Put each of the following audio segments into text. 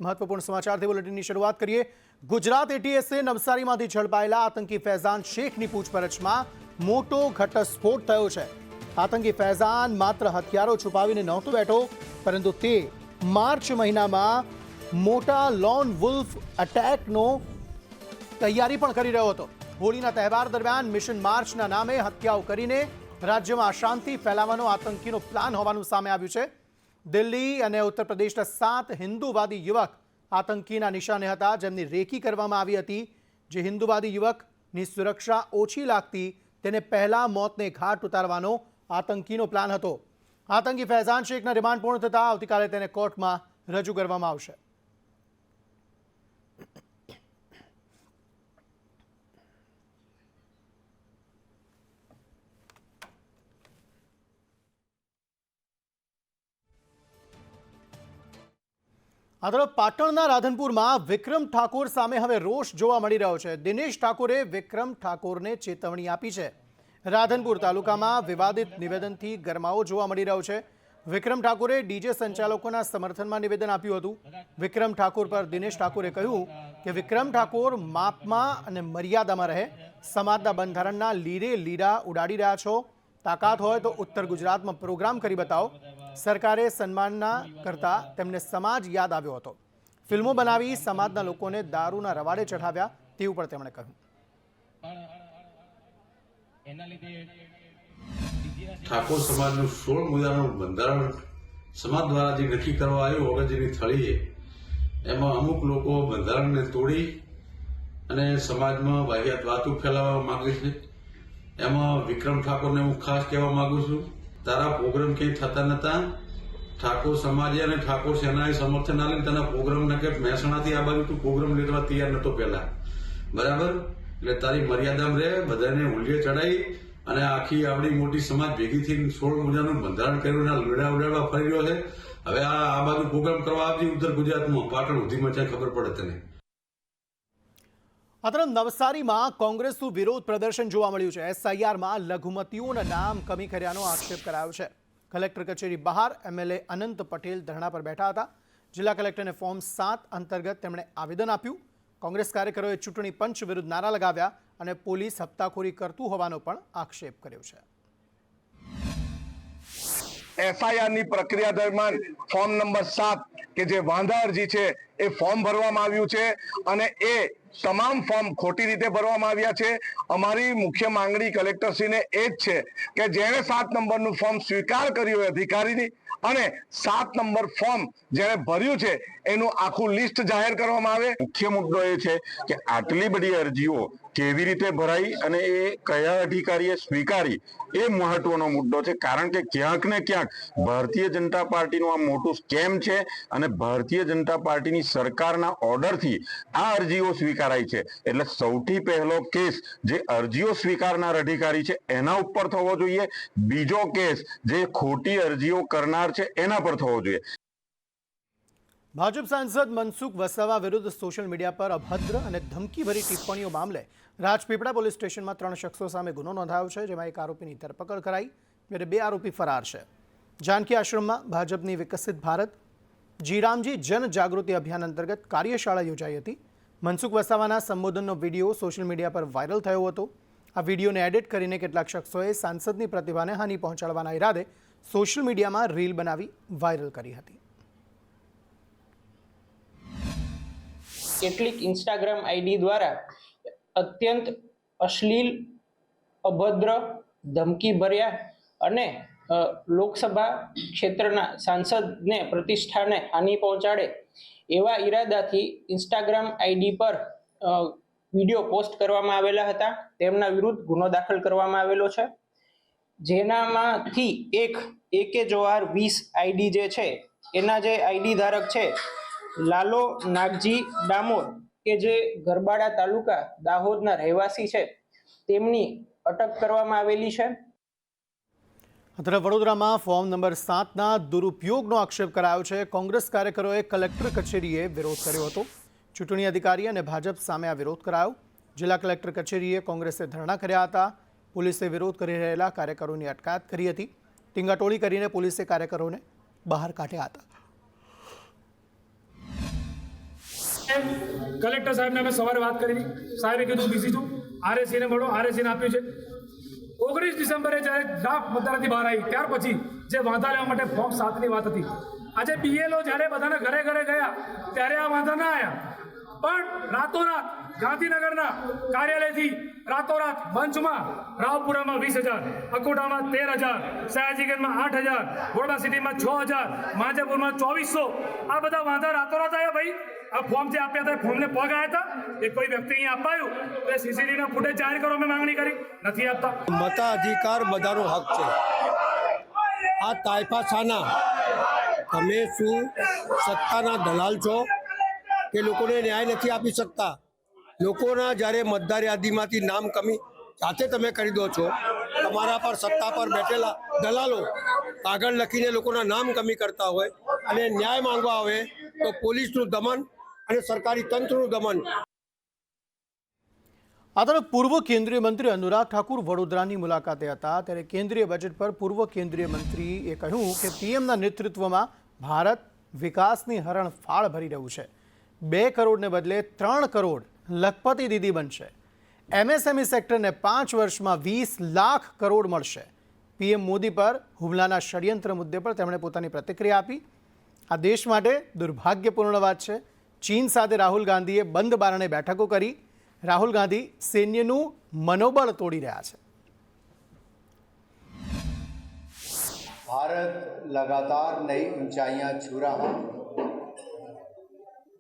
મહત્વપૂર્ણ સમાચારથી બુલેટિનની શરૂઆત કરીએ। ગુજરાત એટીએસે નવસારીમાંથી ઝડપાયેલા આતંકી ફૈઝાન શેખની પૂછપરછમાં મોટો ઘટસ્ફોટ થયો છે। આતંકી ફૈઝાન માત્ર હથિયારો છુપાવીને નહોતો બેઠો, પરંતુ તે માર્ચ મહિનામાં મોટા લોન વુલ્ફ અટેકનો તૈયારી પણ કરી રહ્યો હતો। હોળીના તહેવાર દરમિયાન મિશન માર્ચના નામે હત્યાઓ કરીને રાજ્યમાં અશાંતિ ફેલાવવાનો આતંકીનો પ્લાન હોવાનું સામે આવ્યું છે। દિલ્હી અને ઉત્તર પ્રદેશના 7 હિન્દુવાદી યુવક આતંકીના નિશાને હતા, જેમની રેકી કરવામાં આવી હતી। જે હિન્દુવાદી યુવકની સુરક્ષા ઓછી લાગતી તેને પહેલા મોતને ઘાટ ઉતારવાનો આતંકીનો પ્લાન હતો। આતંકી ફૈઝાન શેખના રિમાન્ડ પૂર્ણ થતાં આવતીકાલે તેને કોર્ટમાં રજૂ કરવામાં આવશે। આ તરફ પાટણના રાધનપુરમાં વિક્રમ ઠાકોર સામે હવે રોષ જોવા મળી રહ્યો છે। દિનેશ ઠાકોરે વિક્રમ ઠાકોરને ચેતવણી આપી છે। રાધનપુર તાલુકામાં વિવાદિત નિવેદનથી ગરમાવો જોવા મળી રહ્યો છે। વિક્રમ ઠાકોરે ડીજે સંચાલકોના સમર્થનમાં નિવેદન આપ્યું હતું। વિક્રમ ઠાકોર પર દિનેશ ઠાકોરે કહ્યું કે વિક્રમ ઠાકોર માપમાં અને મર્યાદામાં રહે। સમાજના બંધારણના લીરે લીરા ઉડાડી રહ્યા છો। તાકાત હોય તો ઉત્તર ગુજરાતમાં પ્રોગ્રામ કરી બતાવો। સરકારે સન્માનના કરતા તેમને સમાજ યાદ આવ્યો હતો। ફિલ્મો બનાવી સમાજના લોકોને દારૂના રવાડે ચઢાવ્યા તેવું પણ તેમણે કહ્યું। ઠાકોર સમાજનું 16 મુદ્દાનું બંધારણ સમાજ દ્વારા જે નક્કી કરવા આવ્યું અગત્યની થળી છે, એમાં અમુક લોકો બંધારણને તોડી અને સમાજમાં વાહિયાત વાતો ફેલાવવા માંગે છે। એમાં વિક્રમ ઠાકોરને હું ખાસ કહેવા માંગુ છું, તારા પ્રોગ્રામ ક્યાંય થતા નતા। ઠાકોર સમાજે અને ઠાકોર સેનાએ સમર્થન આલીને તેના પ્રોગ્રામ ન કે મહેસાણાથી આ બાજુ તું પ્રોગ્રામ લેવા તૈયાર નતો પહેલા, બરાબર? એટલે તારી મર્યાદામાં રહે, બધાને ઉલ્લે ચડાઈ અને આખી આવડી મોટી સમાજ ભેગી થઈને 16 મુદ્દાનું બંધારણ કર્યું, લડા ઉડાડવા ફરી રહ્યો છે। હવે આ બાજુ પ્રોગ્રામ કરવા આવજે ઉત્તર ગુજરાતમાં, પાટણ સુધીમાં ત્યાં ખબર પડે તને। આ તરફ નવસારીમાં કોંગ્રેસનું વિરોધ પ્રદર્શન જોવા મળ્યું છે। એસઆઈઆરમાં લઘુમતીઓના નામ કમી કર્યાનો આક્ષેપ કરાયો છે। કલેક્ટર કચેરી બહાર એમએલએ અનંત પટેલ ધરણા પર બેઠા હતા। જિલ્લા કલેક્ટરને ફોર્મ 7 અંતર્ગત તેમણે આવેદન આપ્યું। કોંગ્રેસ કાર્યકરોએ ચૂંટણી પંચ વિરુદ્ધ નારા લગાવ્યા અને પોલીસ હપ્તાખોરી કરતું હોવાનો પણ આક્ષેપ કર્યો છે। એફઆઈઆરની પ્રક્રિયા દરમિયાન ફોર્મ નંબર 7 કે જે વાંધા અરજી છે એ ફોર્મ ભરવામાં આવ્યું છે અને એ તમામ ફોર્મ ખોટી રીતે ભરવામાં આવ્યા છે। અમારી મુખ્ય માંગણી કલેક્ટરશ્રીને એ જ છે કે જેણે 7 નંબરનું ફોર્મ સ્વીકાર કર્યું હોય અધિકારીની અને 7 નંબર ફોર્મ જેણે ભર્યું છે એનું આખું લિસ્ટ જાહેર કરવામાં આવે। મુખ્ય મુદ્દો એ છે કે આટલી બધી અરજીઓ કેવી રીતે ભરાઈ અને એ કયા અધિકારીએ સ્વીકારી એ મહત્વનો મુદ્દો છે, કારણ કે ક્યાંક ને ક્યાંક ભારતીય જનતા પાર્ટીનું આ મોટું સ્કેમ છે અને ભારતીય જનતા પાર્ટીની સરકારના ઓર્ડરથી આ અરજીઓ સ્વીકારાઈ છે। એટલે સૌથી પહેલો કેસ જે અરજીઓ સ્વીકારનાર અધિકારી છે એના ઉપર થવો જોઈએ, બીજો કેસ જે ખોટી અરજીઓ કરનાર છે એના પર થવો જોઈએ। ભાજપ સાંસદ મનસુખ વસાવા વિરુદ્ધ સોશિયલ મીડિયા પર અભદ્ર અને ધમકીભરી ટિપ્પણીઓ મામલે રાજપીપળા પોલીસ સ્ટેશનમાં 3 શખ્સો સામે ગુનો નોંધાયો છે, જેમાં એક આરોપીની ધરપકડ કરાઈ જ્યારે 2 આરોપી ફરાર છે। જાનકી આશ્રમમાં ભાજપની વિકસિત ભારત જીરામજી જનજાગૃતિ અભિયાન અંતર્ગત કાર્યશાળા યોજાઈ હતી। મનસુખ વસાવાના સંબોધનનો વિડીયો સોશિયલ મીડિયા પર વાયરલ થયો હતો। આ વિડીયોને એડિટ કરીને કેટલાક શખ્સોએ સાંસદની પ્રતિભાને હાનિ પહોંચાડવાના ઈરાદે સોશિયલ મીડિયામાં રીલ બનાવી વાયરલ કરી હતી। કેટલીક ઇન્સ્ટાગ્રામ આઈડી દ્વારા અત્યંત અશ્લીલ, અભદ્ર, ધમકીભર્યા અને લોકસભા ક્ષેત્રના સાંસદને પ્રતિષ્ઠાને હાનિ પહોંચાડે એવા ઈરાદાથી ઇન્સ્ટાગ્રામ આઈડી પર વિડીયો પોસ્ટ કરવામાં આવેલા હતા। તેમના વિરુદ્ધ ગુનો દાખલ કરવામાં આવેલો છે, જેનામાંથી એક AK જોહાર 20 આઈડી જે છે એના જે આઈડી ધારક છે લાલો નાગજી ડામોર કે જે ગરબાડા તાલુકા દાહોદના રહેવાસી છે, તેમની અટક કરવામાં આવેલી છે। તરફ વડોદરામાં ફોર્મ નંબર 7ના દુરુપયોગનો આક્ષેપ કરાયો છે। કોંગ્રેસ કાર્યકરોએ કલેક્ટર કચેરીએ વિરોધ કર્યો હતો। ચૂંટણી અધિકારી અને ભાજપ સામે આ વિરોધ કરાયો। જિલ્લા કલેક્ટર કચેરીએ કોંગ્રેસે ધરણા કર્યા હતા। પોલીસે વિરોધ કરી રહેલા કાર્યકરોની અટકાયત કરી હતી। ટીંગાટોળી કરીને પોલીસે કાર્યકરોને બહાર કાઢ્યા હતા। કલેક્ટર સાહેબને અમે સવારે વાત કરી સાહેબે કીધું બીઝી છું, આરએસીને મળો, આરએસીને આપ્યું છે. 19 ડિસેમ્બરે જ્યારે ડ્રાફ્ટ મતદાનથી બહાર આવી ત્યાર પછી જે વાંધા લેવા માટે ફોર્મ 7ની વાત હતી, આજે બીએલઓ જ્યારે બધાના ઘરે ઘરે ગયા ત્યારે આ વાંધા ના આવ્યા, પણ રાતોરાત ગાંધીનગરના કાર્યાલયથી રાતોરાત મંચમાં રાવપુરામાં 20,000, અકોટામાં 13,000, સયાજીગંજમાં 8,000, વડોદરા સિટીમાં 6,000, માંજરપુરમાં 2,400, આ બધા વાંધા રાતોરાત આવ્યા. ભાઈ આ ફોર્મ જે આપ્યા હતા ફોર્મને પગ આવ્યા હતા, એ કોઈ વ્યક્તિ અહીંયા અપાયું તો એ સીસીટીવીના ફૂટેજ જાહેર કરો, અમે માંગણી કરી, નથી આપતા. મતાધિકાર બધાનો હક છે. આ તાઇફાસાના તમે શું સત્તાના દલાલ છો કે લોકોને ન્યાય નથી આપી શકતા? લોકોના જ્યારે મતદાર યાદીમાંથી નામ કમી જાતે તમે કરી દો છો, તમારા પર સત્તા પર બેઠેલા દલાલો કાગળ લખીને લોકોના નામ કમી કરતા હોય અને ન્યાય માંગવા આવે તો પોલીસનું દમન અને સરકારી તંત્રનું દમન. આ તરફ પૂર્વ કેન્દ્રીય મંત્રી અનુરાગ ઠાકુર વડોદરાની મુલાકાતે હતા, ત્યારે કેન્દ્રીય બજેટ પર પૂર્વ કેન્દ્રીય મંત્રીએ કહ્યું કે પીએમના નેતૃત્વમાં ભારત વિકાસની હરણફાળ ભરી રહ્યું છે. 2 કરોડને બદલે 3 કરોડ લખપતિ દીદી બનશે. એમએસએમઈ સેક્ટરને 5 વર્ષમાં 20 લાખ કરોડ મળશે. પીએમ મોદી પર હુમલાના ષડયંત્ર મુદ્દે પર તેમણે પોતાની પ્રતિક્રિયા આપી. આ દેશ માટે દુર્ભાગ્યપૂર્ણ વાત છે. ચીન સાથે રાહુલ ગાંધીએ બંધ બારણે બેઠકો કરી. રાહુલ ગાંધી સૈન્યનું મનોબળ તોડી રહ્યા છે. भारत लगातार नई ऊंचाइयां छू रहा है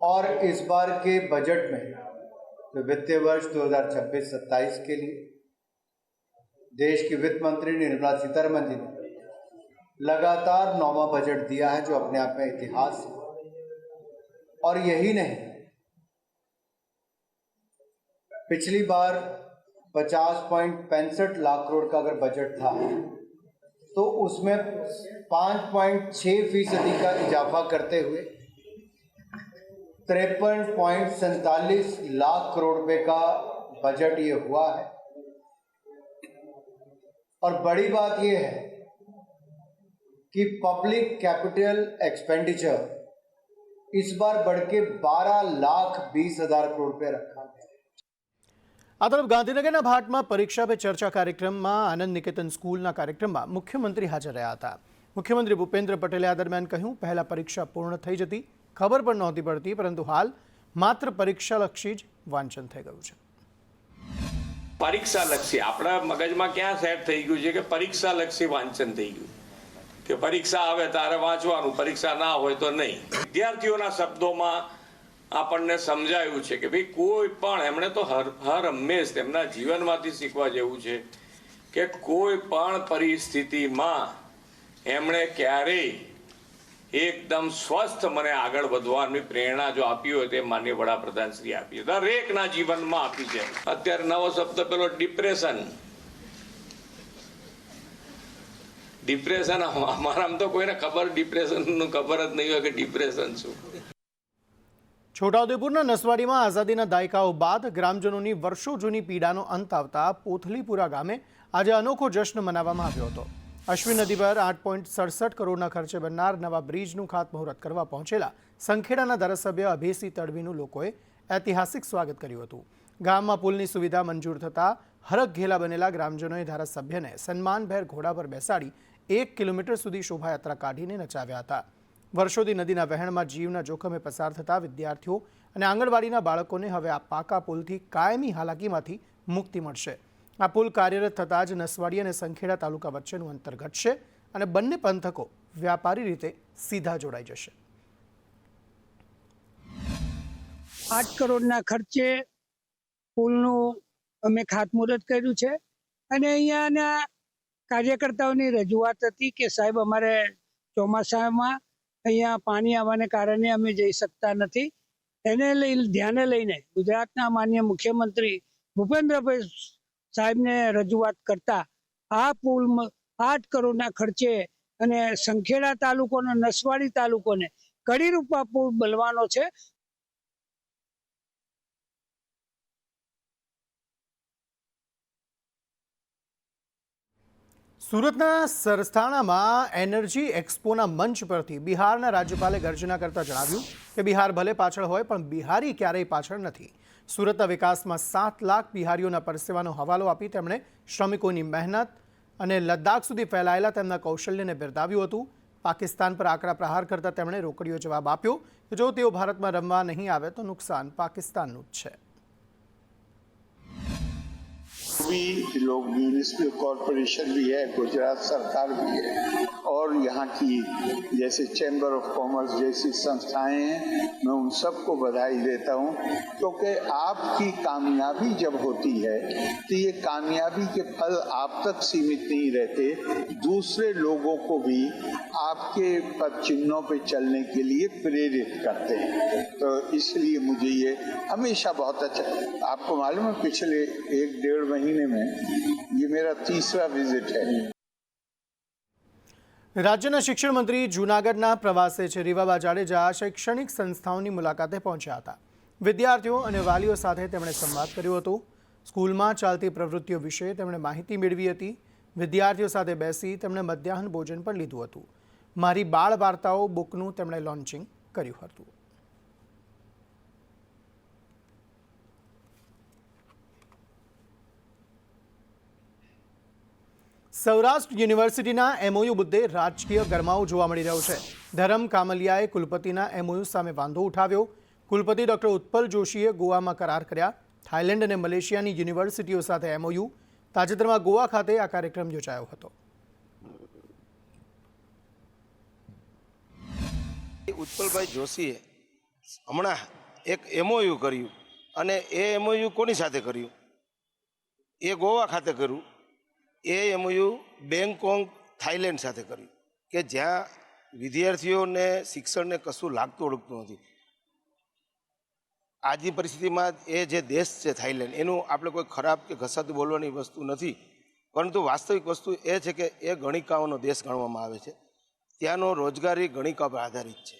और इस बार के बजट में तो वित्तीय वर्ष 2026-27 के लिए देश की वित्त मंत्री निर्मला सीतारमन जी ने लगातार 9वां बजट दिया है, जो अपने आप में इतिहास है. और यही नहीं, पिछली बार 50.65 लाख करोड़ का अगर बजट था तो उसमें 5.6% का इजाफा करते हुए 53.47 लाख करोड़ रुपए का बजट ये हुआ है. और बड़ी बात ये है कि पब्लिक कैपिटल एक्सपेंडिचर इस बार बढ़ के 12,20,000 करोड़ रुपए रखा है. આ તરફ ગાંધીનગરના ભાટમાં પરીક્ષા પે ચર્ચા કાર્યક્રમમાં આનંદ નિકેતન સ્કૂલના કાર્યક્રમમાં મુખ્યમંત્રી હાજર રહ્યા હતા. મુખ્યમંત્રી ભૂપેન્દ્ર પટેલે આ દરમિયાન કહ્યું, પહેલા પરીક્ષા પૂર્ણ થઈ જતી, ખબર પણ નહોતી પડતી, પરંતુ હાલ માત્ર પરીક્ષાલક્ષી જ વાંચન થઈ ગયું છે. પરીક્ષાલક્ષી આપણા મગજમાં ક્યાં સેટ થઈ ગયું છે કે પરીક્ષાલક્ષી વાંચન થઈ ગયું કે પરીક્ષા આવે ત્યારે વાંચવાનું, પરીક્ષા ના હોય તો નહીં. વિદ્યાર્થીઓના શબ્દોમાં આપણને સમજાયું છે કે ભાઈ કોઈ પણ એમણે તો હર હંમેશ તેમના જીવનમાંથી શીખવા જેવું છે કે કોઈ પણ પરિસ્થિતિમાં એમણે ક્યારેય એકદમ સ્વસ્થ મને આગળ વધવાની પ્રેરણા જો આપી હોય તે માનનીય વડાપ્રધાન શ્રી આપી, દરેકના જીવનમાં આપી છે. અત્યારે નવો શબ્દ પેલો ડિપ્રેશન અમારામાં તો કોઈને ડિપ્રેશનનું ખબર જ નહીં હોય કે ડિપ્રેશન શું. છોટાઉદેપુરના નસવાડીમાં આઝાદીના દાયકાઓ બાદ ગ્રામજનોની વર્ષો જૂની પીડાનો અંત આવતા પોથલીપુરા ગામે આજે અનોખો જશ્ન મનાવવામાં આવ્યો હતો. અશ્વિન નદી પર 8.67 કરોડના ખર્ચે બનનાર નવા બ્રિજનું ખાતમુહૂર્ત કરવા પહોંચેલા સંખેડાના ધારાસભ્ય અભેસી તડવીનું લોકોએ ઐતિહાસિક સ્વાગત કર્યું હતું. ગામમાં પુલની સુવિધા મંજૂર થતાં હરખઘેલા બનેલા ગ્રામજનોએ ધારાસભ્યને સન્માનભેર ઘોડા પર બેસાડી 1 કિલોમીટર સુધી શોભાયાત્રા કાઢીને નચાવ્યા હતા. વર્ષોથી નદીના વહેણમાં જીવના જોખમે પસાર થતા વિદ્યાર્થીઓ અને આંગણવાડીના બાળકોને હવે આ પાકા પુલથી કાયમી હાલાકીમાંથી મુક્તિ મળશે. આ પુલ કાર્યરત થતાં જ નસવાડી અને સંખેડા તાલુકા વચ્ચેનું અંતર ઘટશે અને બંને પંથકો વ્યાપારી રીતે સીધા જોડાઈ જશે. 8 કરોડના ખર્ચે પુલનું અમે ખાતમુહૂર્ત કર્યું છે અને અહીંયાના કાર્યકર્તાઓની રજૂઆત હતી કે સાહેબ અમારે ચોમાસામાં અહીંયા પાણી આવવાને કારણે અમે જઈ શકતા નથી. એને ધ્યાને લઈને ગુજરાતના માનનીય મુખ્યમંત્રી ભૂપેન્દ્રભાઈ સાહેબને રજૂઆત કરતા આ પુલ 8 કરોડના ખર્ચે અને સંખેડા તાલુકોનો નસવાડી તાલુકોને કડીરૂપા પુલ બનવાનો છે. સુરતના સરથાણામાં એનર્જી એક્સપોના મંચ પરથી બિહારના રાજ્યપાલે ગર્જના કરતા જણાવ્યું કે બિહાર ભલે પાછળ હોય પણ બિહારી ક્યારેય પાછળ નથી. સુરતના વિકાસમાં 7 લાખ બિહારીઓના પરસેવાનો હવાલો આપી તેમણે શ્રમિકોની મહેનત અને લદ્દાખ સુધી ફેલાયેલા તેમના કૌશલ્યને બિરદાવ્યું હતું. પાકિસ્તાન પર આકરા પ્રહાર કરતા તેમણે રોકડીયો જવાબ આપ્યો કે જો તેઓ ભારતમાં રમવા નહીં આવે તો નુકસાન પાકિસ્તાનનું જ છે. भी लोग म्यूनिसिपल कॉरपोरेशन भी है, गुजरात सरकार भी है और यहाँ की जैसे चैम्बर ऑफ कॉमर्स जैसी संस्थाएं हैं, मैं उन सबको बधाई देता हूँ क्योंकि आपकी कामयाबी जब होती है तो ये कामयाबी के फल आप तक सीमित नहीं रहते, दूसरे लोगों को भी आपके पद चिन्हों पे चलने के लिए प्रेरित करते हैं. तो इसलिए मुझे ये हमेशा बहुत अच्छा, आपको मालूम है पिछले 1-1.5 महीने में ये मेरा 3रा विजिट है. રાજ્યના શિક્ષણ મંત્રી જૂનાગઢના પ્રવાસે છે. રીવાબા જાડેજા શૈક્ષણિક સંસ્થાઓની મુલાકાતે પહોંચ્યા હતા. વિદ્યાર્થીઓ અને વાલીઓ સાથે તેમણે સંવાદ કર્યો હતો. સ્કૂલમાં ચાલતી પ્રવૃત્તિઓ વિશે તેમણે માહિતી મેળવી હતી. વિદ્યાર્થીઓ સાથે બેસી તેમણે મધ્યાહન ભોજન પણ લીધું હતું. મારી બાળ વાર્તાઓ બુકનું તેમણે લોન્ચિંગ કર્યું હતું. સૌરાષ્ટ્ર યુનિવર્સિટીના એમઓયુ મુદ્દે રાજકીય ગરમાવો જોવા મળી રહ્યો છે. ધરમ કામલિયાએ કુલપતિના એમઓયુ સામે વાંધો ઉઠાવ્યો. કુલપતિ ડોક્ટર ઉત્પલ જોશીએ ગોવામાં કરાર કર્યા. થાઇલેન્ડ અને મલેશિયાની યુનિવર્સિટીઓ સાથે એમઓયુ. તાજેતરમાં ગોવા ખાતે આ કાર્યક્રમ યોજાયો હતો. ઉત્પલભાઈ જોશીએ હમણાં એક એમઓયુ કર્યું અને એ એમઓયુ કોની સાથે કર્યું? એ ગોવા ખાતે કર્યું. એ એમઓયુ બેંગકોક થાઈલેન્ડ સાથે કર્યું કે જ્યાં વિદ્યાર્થીઓને શિક્ષણને કશું લાગતું ઓળખતું નથી. આજની પરિસ્થિતિમાં એ જે દેશ છે થાઈલેન્ડ, એનું આપણે કોઈ ખરાબ કે ઘસાતું બોલવાની વસ્તુ નથી, પરંતુ વાસ્તવિક વસ્તુ એ છે કે એ ગણિકાઓનો દેશ ગણવામાં આવે છે. ત્યાંનો રોજગારી ગણિકા પર આધારિત છે.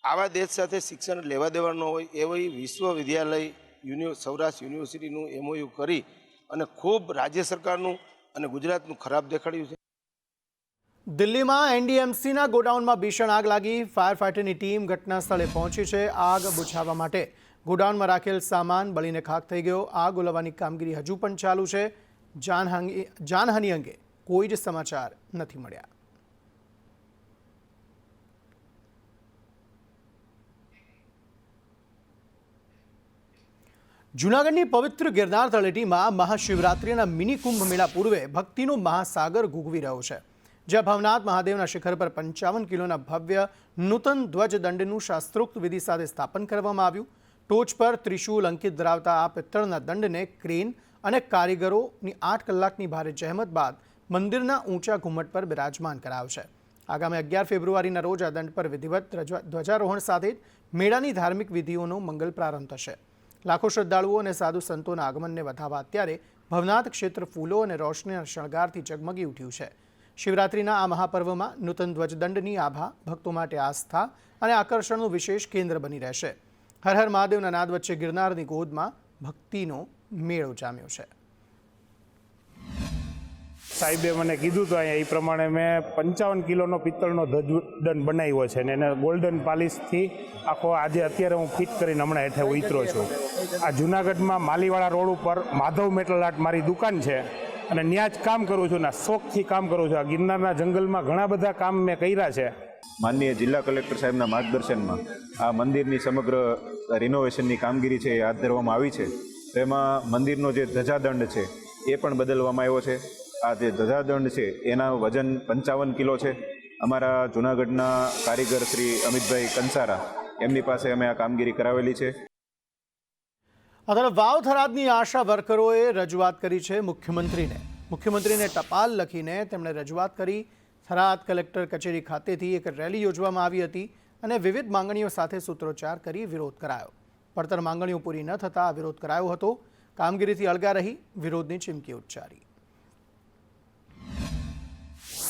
આવા દેશ સાથે શિક્ષણ લેવા દેવાનું હોય એવી વિશ્વવિદ્યાલય સૌરાષ્ટ્ર યુનિવર્સિટીનું એમઓયુ કરી અને ખૂબ રાજ્ય સરકારનું અને ગુજરાતનું ખરાબ દેખાડ્યું છે. દિલ્હીમાં એનડીએમસીના ગોડાઉનમાં ભીષણ આગ લાગી. ફાયર ફાઇટરની ટીમ ઘટના સ્થળે પહોંચી છે. આગ બુઝાવવા માટે ગોડાઉનમાં રાખેલ સામાન બળીને ખાખ થઈ ગયો. આગ ઓલવવાની કામગીરી હજુ પણ ચાલુ છે. જાનહાનિ અંગે કોઈ જ સમાચાર નથી મળ્યા. જૂનાગઢની પવિત્ર ગિરનાર તળેટીમાં મહાશિવરાત્રિના મિની કુંભ મેળા પૂર્વે ભક્તિનો મહાસાગર ઘૂઘવી રહ્યો છે. જ્યાં ભવનાથ મહાદેવના શિખર પર 55 કિલોના ભવ્ય નૂતન ધ્વજદંડનું શાસ્ત્રોક્ત વિધિ સાથે સ્થાપન કરવામાં આવ્યું. ટોચ પર ત્રિશૂલ અંકિત ધરાવતા આ પિત્તળના દંડને ક્રેન અને કારીગરોની 8 કલાકની ભારે જહેમત બાદ મંદિરના ઊંચા ઘુમ્મટ પર બિરાજમાન કરાયો છે. આગામી 11 ફેબ્રુઆરીના રોજ આ દંડ પર વિધિવત ધ્વજારોહણ સાથે મેળાની ધાર્મિક વિધિઓનો મંગલ પ્રારંભ થશે. લાખો શ્રદ્ધાળુઓ અને સાધુ સંતોના આગમનને વધાવવા અત્યારે ભવનાથ ક્ષેત્ર ફૂલો અને રોશનીના શણગારથી ઝગમગી ઉઠ્યું છે. શિવરાત્રિના આ મહાપર્વમાં નૂતન ધ્વજદંડની આભા ભક્તો માટે આસ્થા અને આકર્ષણનું વિશેષ કેન્દ્ર બની રહેશે. હર હર મહાદેવના નાદ વચ્ચે ગિરનારની ગોદમાં ભક્તિનો મેળો જામ્યો છે. સાહેબે મને કીધું તો અહીંયા એ પ્રમાણે મેં 55 કિલોનો પિત્તળનો ધ્વજદંડ બનાવ્યો છે અને એને ગોલ્ડન પાલિશથી આખો આજે અત્યારે હું ફિટ કરીને હમણાં હેઠે ઉતરો છું. આ જુનાગઢમાં માલીવાળા રોડ ઉપર માધવ મેટલ આર્ટ મારી દુકાન છે અને ત્યાં જ કામ કરું છું ને શોખથી કામ કરું છું. આ ગિરનારના જંગલમાં ઘણા બધા કામ મેં કર્યા છે. માનનીય જિલ્લા કલેક્ટર સાહેબના માર્ગદર્શનમાં આ મંદિરની સમગ્ર રિનોવેશનની કામગીરી છે એ હાથ ધરવામાં આવી છે. તેમાં મંદિરનો જે ધજાદંડ છે એ પણ બદલવામાં આવ્યો છે. આ જે ધજાદંડ છે એના વજન 55 કિલો છે. અમારા જૂનાગઢના કારીગર શ્રી અમિતભાઈ કંસારા એમની પાસે અમે આ કામગીરી કરાવેલી છે. આ તરફ વાવ થરાદની આશા વર્કરોએ રજૂઆત કરી છે મુખ્યમંત્રીને ટપાલ લખીને તેમણે રજૂઆત કરી. થરાદ કલેક્ટર કચેરી ખાતેથી એક રેલી યોજવામાં આવી હતી અને વિવિધ માંગણીઓ સાથે સૂત્રોચ્ચાર કરી વિરોધ કરાયો. પડતર માંગણીઓ પૂરી ન થતાં આ વિરોધ કરાયો હતો. કામગીરીથી અળગા રહી વિરોધની ચીમકી ઉચ્ચારી.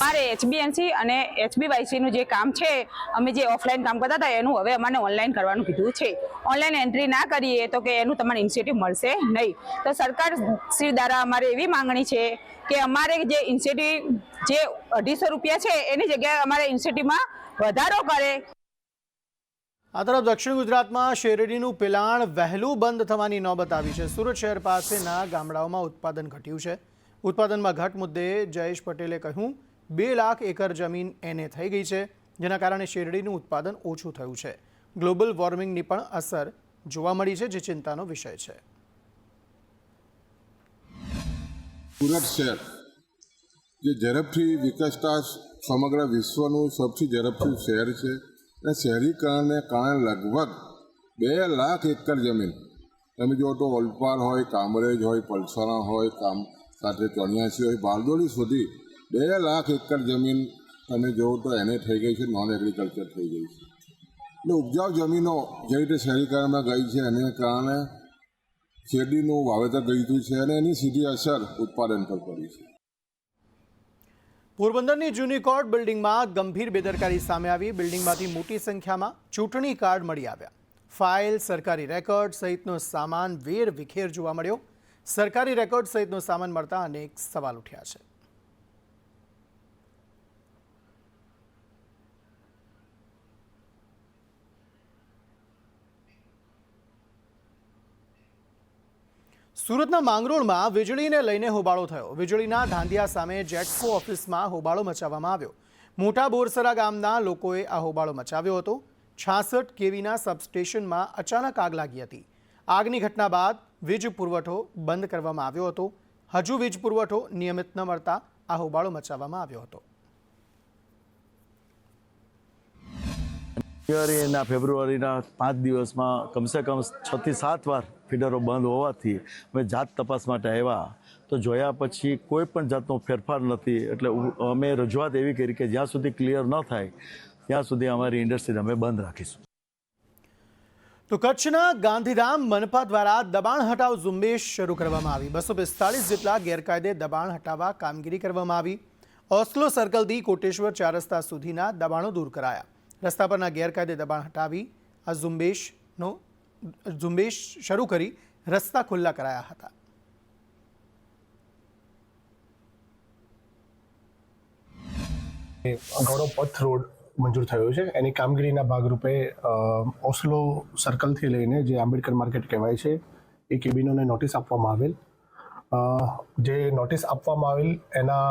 મારે HBNC અને HBYC નું જે કામ છે, અમે જે ઓફલાઈન કામ કરતા હતા એનું હવે અમને ઓનલાઈન કરવાનું કીધું છે. ઓનલાઈન એન્ટ્રી ના કરીએ તો કે એનું તમને ઇન્સેન્ટિવ મળશે નહીં. તો સરકાર શ્રી દ્વારા અમારે એવી માંગણી છે કે અમારે જે ઇન્સેન્ટિવ જે 250 રૂપિયા છે એની જગ્યાએ અમારે ઇન્સેન્ટિવમાં વધારો કરે. આ તરફ દક્ષિણ ગુજરાતમાં શેરડીનું પિલાણ વહેલું બંધ થવાની નોબત આવી છે. સુરત શહેર પાસેના ગામડાઓમાં ઉત્પાદન ઘટ્યું છે. ઉત્પાદનમાં ઘટ મુદ્દે જયેશ પટેલે કહ્યું 2 લાખ એકર જમીન એને થઈ ગઈ છે, જેના કારણે શેરડીનું ઉત્પાદન ઓછું થયું છે. ગ્લોબલ વોર્મિંગની પણ અસર જોવા મળી છે, જે ચિંતાનો વિષય છે. સુરત શહેર જે ઝડપથી વિકસતા સમગ્ર વિશ્વનું સૌથી ઝડપથી શહેર છે અને શહેરીકરણને કારણે લગભગ 2 લાખ એકર જમીન, તમે જો તો ઓલપાડ હોય, કામરેજ હોય, પલસાણા હોય, સાથે 84 હોય, બારડોલી સુધી 2 લાખ એકર જમીન તમે જુઓ તો એને થઈ ગઈ છે, નોન એગ્રીકલ્ચર થઈ ગઈ છે. એટલે ઉપજાઉ જમીનો જે રીતે શહેરીકરણમાં ગઈ છે એને કારણે શેરડીનું વાવેતર ગયું છે અને એની સીધી અસર ઉત્પાદન પર પડી છે. પોરબંદરની જૂની કોર્ટ બિલ્ડિંગમાં ગંભીર બેદરકારી સામે આવી. બિલ્ડિંગમાંથી મોટી સંખ્યામાં ચૂંટણી કાર્ડ મળી આવ્યા. ફાઇલ, સરકારી રેકોર્ડ સહિતનો સામાન વેર વિખેર જોવા મળ્યો. સરકારી રેકોર્ડ સહિતનો સામાન મળતા અનેક સવાલ ઉઠ્યા છે. સુરતના માંગરોળમાં વીજળીને લઈને હોબાળો થયો. વીજળીના ધાંધિયા સામે જેટકો ઓફિસમાં હોબાળો મચાવવામાં આવ્યો. મોટા બોરસરા ગામના લોકોએ આ હોબાળો મચાવ્યો હતો. 66 કેવીના સબસ્ટેશનમાં અચાનક આગ લાગી હતી. આગની ઘટના બાદ વીજ પુરવઠો બંધ કરવામાં આવ્યો હતો. હજુ વીજ પુરવઠો નિયમિત ન મળતા આ હોબાળો મચાવવામાં આવ્યો હતો. જાન્યુઆરીના ફેબ્રુઆરીના 5 દિવસમાં કમસે કમ 6 થી 7 વાર ફીડરો બંધ હોવાથી અમે જાત તપાસ માટે આવ્યા તો જોયા પછી કોઈ પણ જાતનો ફેરફાર નથી. એટલે અમે રજૂઆત એવી કરી કે જ્યાં સુધી ક્લિયર ન થાય ત્યાં સુધી અમારી ઇન્ડસ્ટ્રીને અમે બંધ રાખીશું. તો કચ્છના ગાંધીધામ મનપા દ્વારા દબાણ હટાવ ઝુંબેશ શરૂ કરવામાં આવી. 245 જેટલા ગેરકાયદે દબાણ હટાવવા કામગીરી કરવામાં આવી. ઓસ્લો સર્કલથી કોટેશ્વર 4 રસ્તા સુધીના દબાણો દૂર કરાયા. રસ્તા પરના ગેરકાયદે દબાણ હટાવી આ ઝુંબેશ શરૂ કરી રસ્તા ખુલ્લા કરાયા હતા. ગૌરવ પથ રોડ મંજૂર થયો છે. એની કામગીરીના ભાગરૂપે ઓસ્લો સર્કલથી લઈને જે આંબેડકર માર્કેટ કહેવાય છે એ કેબિનોને નોટિસ આપવામાં આવેલ. જે નોટિસ આપવામાં આવેલ એના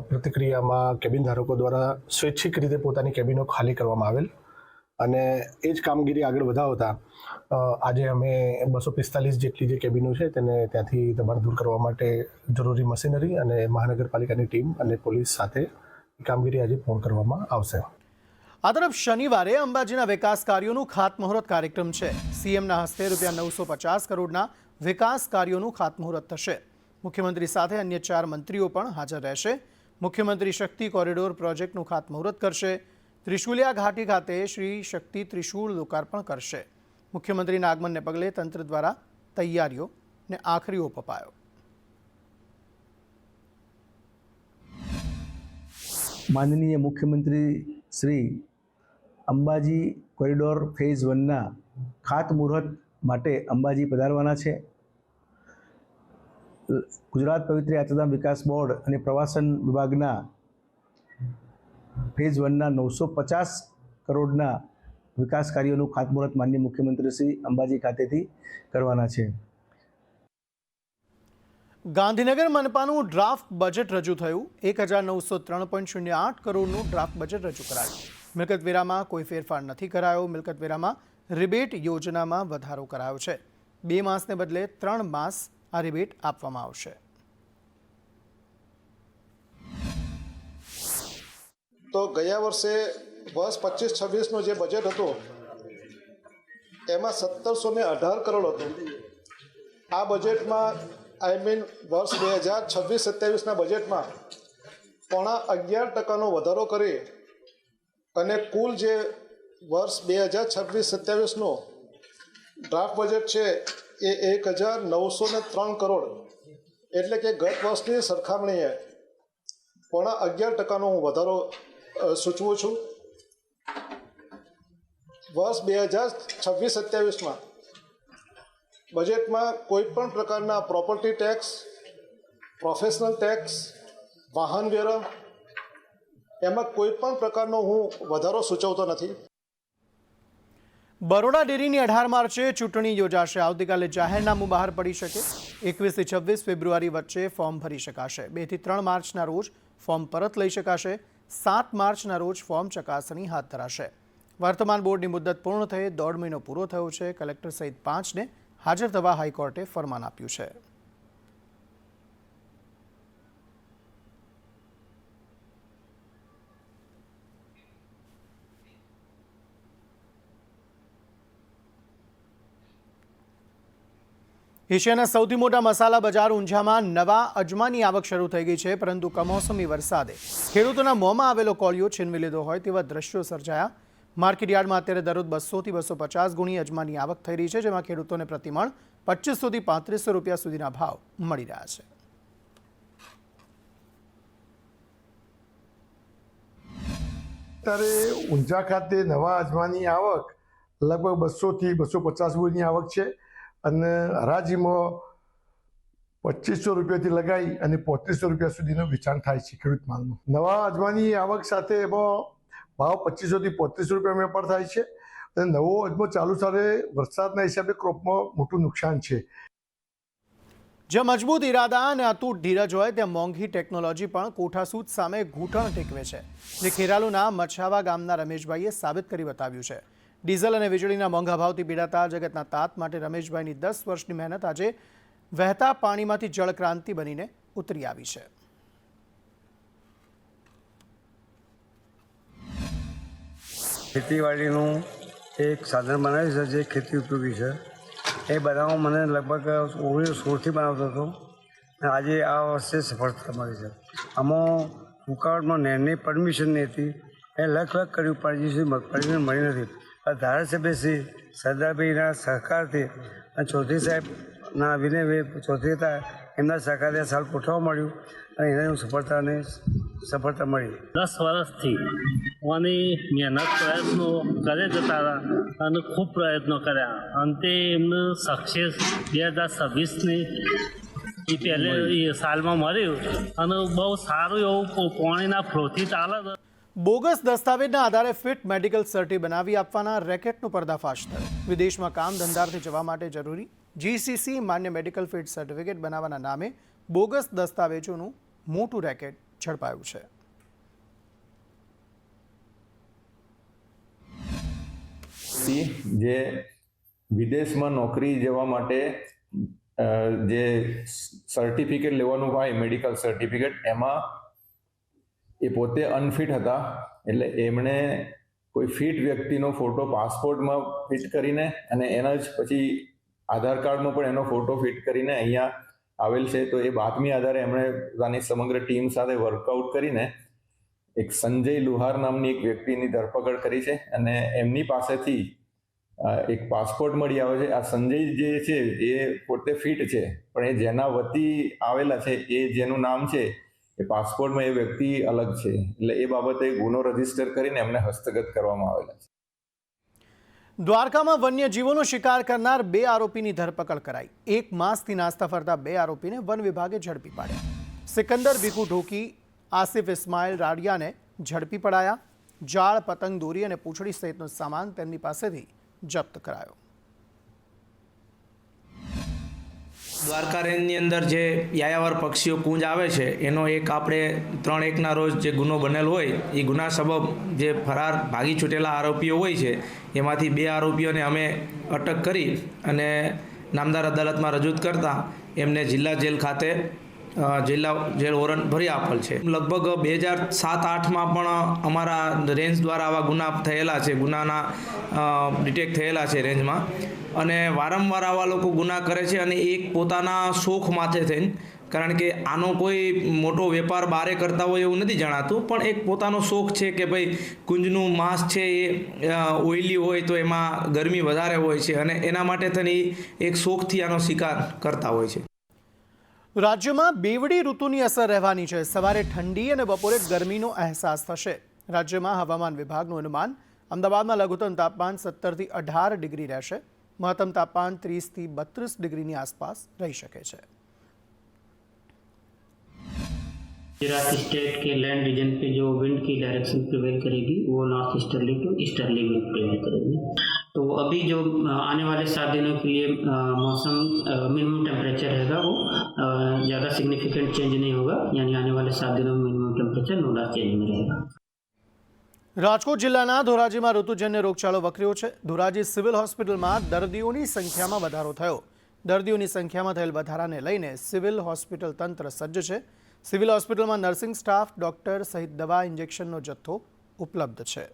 પ્રતિક્રિયામાં કેબિન ધારકો દ્વારા સ્વૈચ્છિક રીતે પોતાની કેબિનો ખાલી કરવામાં આવેલ અને એ જ કામગીરી આગળ વધાવતા આજે અમે 245 જેટલી જે કેબિનો છે તેને ત્યાંથી દબાણ દૂર કરવા માટે જરૂરી મશીનરી અને મહાનગરપાલિકાની ટીમ અને પોલીસ સાથે કામગીરી આજે પૂર્ણ કરવામાં આવશે. આ તરફ શનિવારે અંબાજીના વિકાસ કાર્યોનું ખાતમુહૂર્ત કાર્યક્રમ છે. સીએમના હસ્તે ₹950 કરોડના વિકાસ કાર્યોનું ખાતમુહૂર્ત થશે. મુખ્યમંત્રી સાથે અન્ય 4 મંત્રીઓ પણ હાજર રહેશે. મુખ્યમંત્રી શક્તિ કોરિડોર પ્રોજેક્ટનું ખાતમુહૂર્ત કરશે. ત્રિશુલિયા ઘાટી ખાતે શ્રી શક્તિ ત્રિશુળ લોકાર્પણ કરશે. મુખ્યમંત્રીના આગમનને પગલે તંત્ર દ્વારા તૈયારીઓને આખરી ઓપ અપાયો. માનનીય મુખ્યમંત્રી શ્રી અંબાજી કોરિડોર ફેઝ 1ના ખાતમુહૂર્ત માટે અંબાજી પધારવાના છે. ગુજરાત પવિત્ર યાત્રાધામ વિકાસ બોર્ડ અને પ્રવાસન વિભાગના ફેઝ 1ના 950 કરોડના વિકાસ કાર્યોનું ખાતમુહૂર્ત માનનીય મુખ્યમંત્રી શ્રી અંબાજી ખાતેથી કરવાના છે. ગાંધીનગર મનપાનું ડ્રાફ્ટ બજેટ રજૂ થયું. 1903.08 કરોડનું ડ્રાફ્ટ બજેટ રજૂ કરાયું. મિલકતવેરામાં કોઈ ફેરફાર નથી કરાયો. મિલકતવેરામાં રિબેટ યોજનામાં વધારો કરાયો છે. 2 માસને બદલે 3 માસ આ રિબેટ આપવામાં આવશે. તો ગયા વર્ષે વર્ષ 25-26નો જે બજેટ હતો એમાં 1718 કરોડ હતું. આ બજેટમાં વર્ષ 2026-27ના બજેટમાં 11.5% વધારો કરી અને કુલ જે વર્ષ 2026-27નો ડ્રાફ્ટ બજેટ છે એ 1903 કરોડ એટલે કે ગત વર્ષની સરખામણીએ 11.5% હું વધારો સૂચવું છું. વર્ષ 2026-27માં બજેટમાં કોઈ પણ પ્રકારના પ્રોપર્ટી ટેક્સ, પ્રોફેશનલ ટેક્સ, વાહન વેરા એમાં કોઈ પણ પ્રકારનો હું વધારો સૂચવતો નથી. બરોડા ડેરીની 18 માર્ચે ચૂંટણી યોજાશે. આવતીકાલે જાહેરનામું બહાર પડી શકે. 21 થી 26 ફેબ્રુઆરી વચ્ચે ફોર્મ ભરી શકાશે. 2 થી 3 માર્ચના રોજ ફોર્મ પરત લઈ શકાશે. 7 માર્ચના રોજ ફોર્મ ચકાસણી હાથ ધરાશે. વર્તમાન બોર્ડની મુદ્દત પૂર્ણ થઈ 1.5 મહિનો પૂરો થયો છે. કલેક્ટર સહિત 5ને હાજર થવા હાઈકોર્ટે ફરમાન આપ્યું છે. એશિયાના સૌથી મોટા મસાલા બજાર ઊંઝામાં નવા અજમાની આવક શરૂ થઈ ગઈ છે, પરંતુ કમોસમી વરસાદે ખેડૂતોના મોંમાં આવેલો કોળિયો છીનવી લીધો હોય તેવા દ્રશ્યો સર્જાયા. માર્કેટયાર્ડમાં અત્યારે દરરોજ 200 થી 250 ગુણી અજમાની આવક થઈ રહી છે, જેમાં ખેડૂતોને પ્રતિમણ 2500 થી 3500 રૂપિયા સુધીના ભાવ મળી રહ્યા છે. અત્યારે ઊંઝા ખાતે નવા અજમાની આવક લગભગ 200 થી 250 ગુણીની આવક છે અને હરાજીમાં 2500 રૂપિયાથી લગાવી અને 3500 રૂપિયા સુધીનું વેચાણ થાય છે ખેડૂત માલનું. નવા અજમાની આવક સાથે એમાં ભાવ 2500 થી 3500 રૂપિયા વેપાર થાય છે અને નવો અજમો ચાલુ સાથે વરસાદના હિસાબે ક્રોપમાં મોટું નુકસાન છે. જ્યાં મજબૂત ઇરાદા અને અતૂટ ધીરજ હોય ત્યાં મોંઘી ટેકનોલોજી પણ કોઠાસૂદ સામે ઘૂંટણ ટેકવે છે, જે ખેરાલુના મછાવા ગામના રમેશભાઈએ સાબિત કરી બતાવ્યું છે. ડીઝલ અને વીજળીના મોંઘા ભાવથી પીડાતા જગતના તાત માટે રમેશભાઈની 10 વર્ષની મહેનત આજે વહેતા પાણીમાંથી જળક્રાંતિ બનીને ઉતરી આવી છે. ખેતીવાડીનું એક સાધન બનાવ્યું છે જે ખેતી ઉપયોગી છે. એ બનાવવા મને લગભગ 1916થી બનાવતો હતો અને આજે આ વર્ષે સફળતા મળી છે. આમાં ઉકાવટમાં નહેરની પરમિશન નહીં હતી, એ લખ કર્યું પણ પરમિશન મળી નથી. ધારાસભ્ય શ્રી સરદારભાઈના સહકારથી અને ચૌધરી સાહેબના વિનયભાઈ ચૌધરી હતા એમના સહકારથી સાલ ગોઠવવા મળ્યું અને એને સફળતા મળી. 10 વર્ષથી આની મહેનત પ્રયત્નો કરે જતા હતા અને ખૂબ પ્રયત્નો કર્યા. અંતે એમને સક્સેસ 2026ની એ પહેલે સાલમાં મળ્યું અને બહુ સારું એવું પાણીના ફ્લોથી ચાલે. બોગસ દસ્તાવેજના આધારે ફિટ મેડિકલ સર્ટી બનાવી આપવાના રેકેટનો પર્દાફાશ થયો. વિદેશમાં કામ ધંધાર્થે જવા માટે જરૂરી GCC માન્ય મેડિકલ ફિટ સર્ટિફિકેટ બનાવવાના નામે બોગસ દસ્તાવેજોનું મોટું રેકેટ ઝડપાયું છે. જે વિદેશમાં નોકરી જવા માટે જે સર્ટિફિકેટ લેવાનું હોય મેડિકલ સર્ટિફિકેટ, એમાં એ પોતે અનફિટ હતા, એટલે એમણે કોઈ ફિટ વ્યક્તિનો ફોટો પાસપોર્ટમાં ફિટ કરીને અને એના જ પછી આધાર કાર્ડમાં પણ એનો ફોટો ફિટ કરીને અહીંયા આવેલ છે. તો એ બાતમી આધારે એમણે પોતાની સમગ્ર ટીમ સાથે વર્કઆઉટ કરીને એક સંજય લુહાર નામની એક વ્યક્તિની ધરપકડ કરી છે અને એમની પાસેથી એક પાસપોર્ટ મળી આવે છે. આ સંજય જે છે એ પોતે ફિટ છે, પણ એ જેના વતી આવેલા છે એ જેનું નામ છે એ પાસપોર્ટમાં એ વ્યક્તિ અલગ છે, એટલે એ બાબતે ગુનો રજીસ્ટર કરીને એમને હસ્તગત કરવામાં આવેલા છે. દ્વારકામાં વન્યજીવોનો શિકાર કરનાર 2 આરોપીની ધરપકડ કરાઈ. 1 માસથી નાસ્તા ફરતા 2 આરોપીને વન વિભાગે ઝડપી પાડ્યા. સિકંદર ભીખુ ઢોકી, આસિફ ઇસ્માઇલ રાડિયાને ઝડપી પડાયા. જાળ, પતંગ દોરી અને પૂંછડી સહિતનો સામાન તેમની પાસેથી જપ્ત કરાયો. દ્વારકા રેન્જની અંદર જે યાયાવર પક્ષીઓ કુંજ આવે છે એનો એક આપણે 3/1ના રોજ જે ગુનો બનેલ હોય એ ગુના સબબ જે ફરાર ભાગી છૂટેલા આરોપીઓ હોય છે એમાંથી 2 આરોપીઓને અમે અટક કરી અને નામદાર અદાલતમાં રજૂ કરતા એમને જિલ્લા જેલ ખાતે જિલ્લા જેલ વોરંટ ભરી આપેલ છે. લગભગ 2007-8માં પણ અમારા રેન્જ દ્વારા આવા ગુના થયેલા છે, ગુનાના ડિટેક્ટ થયેલા છે રેન્જમાં, અને વારંવાર આવા લોકો ગુના કરે છે અને એક પોતાના શોખ માથે થઈને, કારણ કે આનો કોઈ મોટો વેપાર બારે કરતા હોય એવું નથી જણાતું, પણ એક પોતાનો શોખ છે કે ભાઈ કુંજનું માંસ છે એ ઓઇલી હોય તો એમાં ગરમી વધારે હોય છે અને એના માટે થઈને એક શોખથી આનો શિકાર કરતા હોય છે. રાજ્યમાં બેવડી ઋતુની અસર રહેવાની છે. સવારે ઠંડી અને બપોરે ગરમીનો અહેસાસ થશે. રાજ્યમાં હવામાન વિભાગનું અનુમાન અમદાવાદમાં લઘુત્તમ તાપમાન 17 થી 18 ડિગ્રી રહેશે. મહત્તમ તાપમાન 30 થી 32 डिग्री आसपास रही શકે છે. गुजरात स्टेट के लैंड रीजन पे जो विंड की डायरेक्शन प्रिवेल करेगी वो north easterly to easterly wind prevail करेगी. तो अभी जो आने वाले 7 दिनों के लिए मौसम मिनिमम टेम्परेचर रहेगा वो ज़्यादा सिग्निफिकेंट चेंज नहीं होगा, यानी आने वाले 7 दिनों में मिनिमम टेम्परेचर नोडा चेंज में रहेगा. રાજકોટ જિલ્લાના ધોરાજીમાં ઋતુજન્ય રોગચાળો વકર્યો છે. ધોરાજી સિવિલ હોસ્પિટલમાં દર્દીઓની સંખ્યામાં વધારો થયો. દર્દીઓની સંખ્યામાં થયેલ વધારાને લઈને સિવિલ હોસ્પિટલ તંત્ર સજ્જ છે. સિવિલ હોસ્પિટલમાં નર્સિંગ સ્ટાફ, ડોક્ટર સહિત દવા, ઇન્જેક્શનનો જથ્થો ઉપલબ્ધ છે.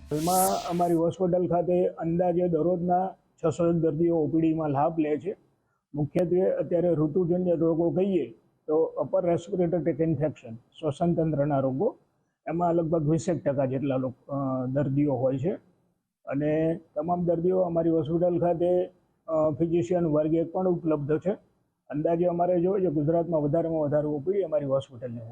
હાલમાં અમારી હોસ્પિટલ ખાતે અંદાજે દરરોજના 600 દર્દીઓ ઓપીડીમાં લાભ લે છે. મુખ્યત્વે અત્યારે ઋતુજન્ય રોગો કહીએ તો અપર રેસ્પિરેટરી ટ્રેક ઇન્ફેક્શન, શ્વસન તંત્રના રોગો, એમાં લગભગ 20% જેટલા દર્દીઓ હોય છે. અને તમામ દર્દીઓ અમારી હોસ્પિટલ ખાતે ફિઝિશિયન વર્ગ 1 પણ ઉપલબ્ધ છે. અંદાજે અમારે જોઈએ છે ગુજરાતમાં વધારેમાં વધારે ઓપીડી અમારી હોસ્પિટલની